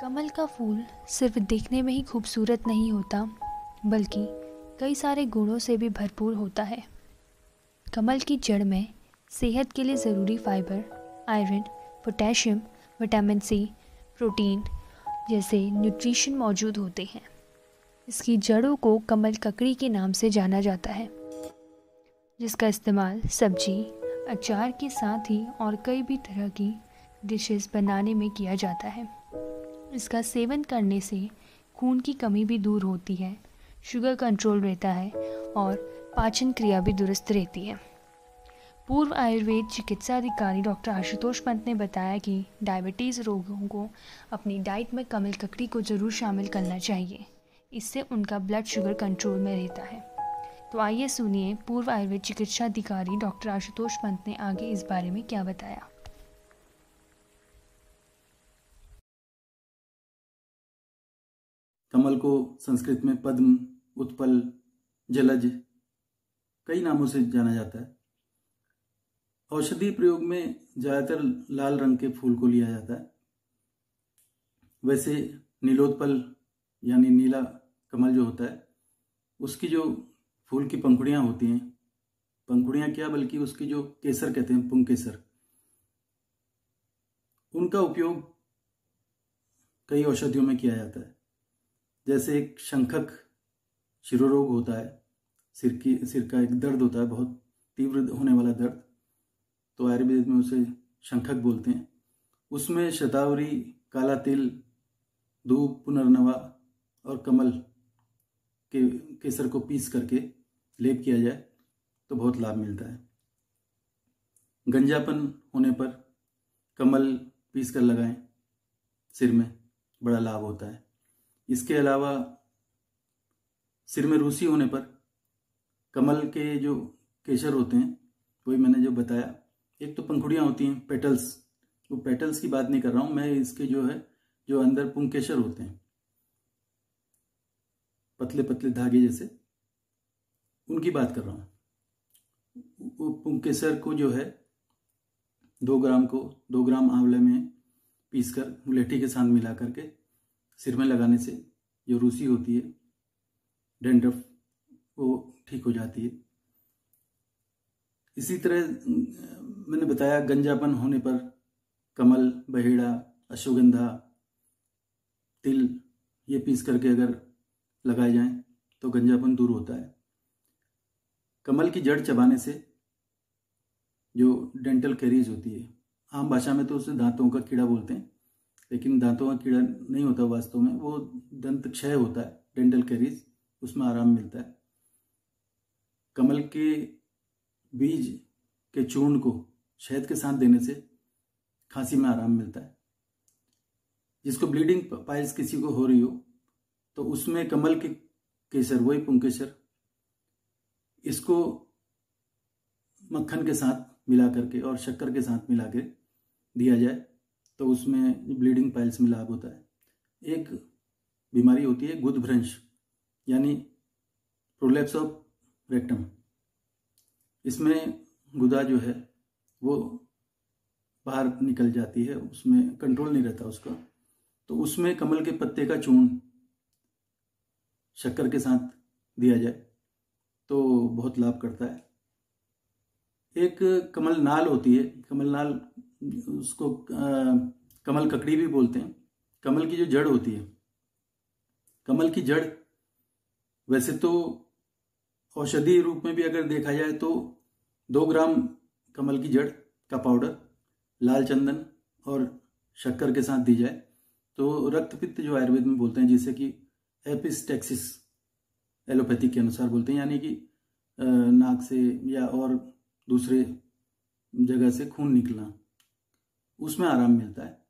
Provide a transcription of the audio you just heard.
कमल का फूल सिर्फ देखने में ही खूबसूरत नहीं होता, बल्कि कई सारे गुणों से भी भरपूर होता है। कमल की जड़ में सेहत के लिए ज़रूरी fibre, iron, potassium, vitamin C, protein जैसे न्यूट्रिशन मौजूद होते हैं। इसकी जड़ों को कमल ककड़ी के नाम से जाना जाता है, जिसका इस्तेमाल सब्जी, अचार के साथ ही और कई भी तरह की डिशेस बनाने में किया जाता है। इसका सेवन करने से खून की कमी भी दूर होती है, शुगर कंट्रोल रहता है और पाचन क्रिया भी दुरुस्त रहती है। पूर्व आयुर्वेद चिकित्सा अधिकारी डॉक्टर आशुतोष पंत ने बताया कि डायबिटीज़ रोगियों को अपनी डाइट में कमल ककड़ी को ज़रूर शामिल करना चाहिए। इससे उनका ब्लड शुगर कंट्रोल में रहता है। तो आइए सुनिए पूर्व आयुर्वेद चिकित्सा अधिकारी डॉक्टर आशुतोष पंत ने आगे इस बारे में क्या बताया। कमल को संस्कृत में पद्म, उत्पल, जलज कई नामों से जाना जाता है। औषधि प्रयोग में ज़्यादातर लाल रंग के फूल को लिया जाता है। वैसे नीलोत्पल यानी नीला कमल जो होता है, उसकी जो फूल की पंखुड़ियाँ होती हैं, पंखुड़ियाँ क्या बल्कि उसकी जो केसर कहते हैं, पुंकेसर, उनका उपयोग कई औषधियों में किया जाता है। जैसे एक शंखक शिरोरोग होता है, सिर का एक दर्द होता है, बहुत तीव्र होने वाला दर्द, तो आयुर्वेद में उसे शंखक बोलते हैं। उसमें शतावरी, काला तिल, धूप, पुनर्नवा और कमल के केसर को पीस करके लेप किया जाए तो बहुत लाभ मिलता है। गंजापन होने पर कमल पीस कर लगाएं सिर में, बड़ा लाभ होता है। इसके अलावा सिर में रूसी होने पर कमल के जो केसर होते हैं, वही मैंने जो बताया, एक तो पंखुड़ियाँ होती हैं, पेटल्स, वो पेटल्स की बात नहीं कर रहा हूँ मैं, इसके जो अंदर पुंकेसर होते हैं, पतले पतले धागे जैसे, उनकी बात कर रहा हूँ। वो पुंकेसर को जो है 2 ग्राम आंवले में पीसकर मुलेठी के साथ मिला करके सिर में लगाने से जो रूसी होती है, डैंड्रफ, वो ठीक हो जाती है। इसी तरह मैंने बताया गंजापन होने पर कमल, बहेड़ा, अश्वगंधा, तिल ये पीस करके अगर लगाए जाएं तो गंजापन दूर होता है। कमल की जड़ चबाने से जो डेंटल कैरीज होती है, आम भाषा में तो उसे दांतों का कीड़ा बोलते हैं, लेकिन दांतों का कीड़ा नहीं होता वास्तव में, वो दंत क्षय होता है, डेंटल कैरीज, उसमें आराम मिलता है। कमल के बीज के चूर्ण को शहद के साथ देने से खांसी में आराम मिलता है। जिसको ब्लीडिंग पाइल्स किसी को हो रही हो, तो उसमें कमल के केसर, वही पुंकेसर, इसको मक्खन के साथ मिला करके और शक्कर के साथ मिला के दिया जाए तो उसमें ब्लीडिंग पाइल्स में लाभ होता है। एक बीमारी होती है गुदभ्रंश, यानी प्रोलैप्स ऑफ रेक्टम। इसमें गुदा जो है वो बाहर निकल जाती है, उसमें कंट्रोल नहीं रहता उसका, तो उसमें कमल के पत्ते का चूर्ण शक्कर के साथ दिया जाए तो बहुत लाभ करता है। एक कमल नाल होती है, कमल नाल, उसको कमल ककड़ी भी बोलते हैं। कमल की जो जड़ होती है, कमल की जड़ वैसे तो औषधि रूप में भी अगर देखा जाए तो 2 ग्राम कमल की जड़ का पाउडर लाल चंदन और शक्कर के साथ दी जाए तो रक्त पित्त जो आयुर्वेद में बोलते हैं, जिसे कि एपिस्टेक्सिस एलोपैथिक के अनुसार बोलते हैं, यानी कि नाक से या और दूसरे जगह से खून निकलना, उसमें आराम मिलता है।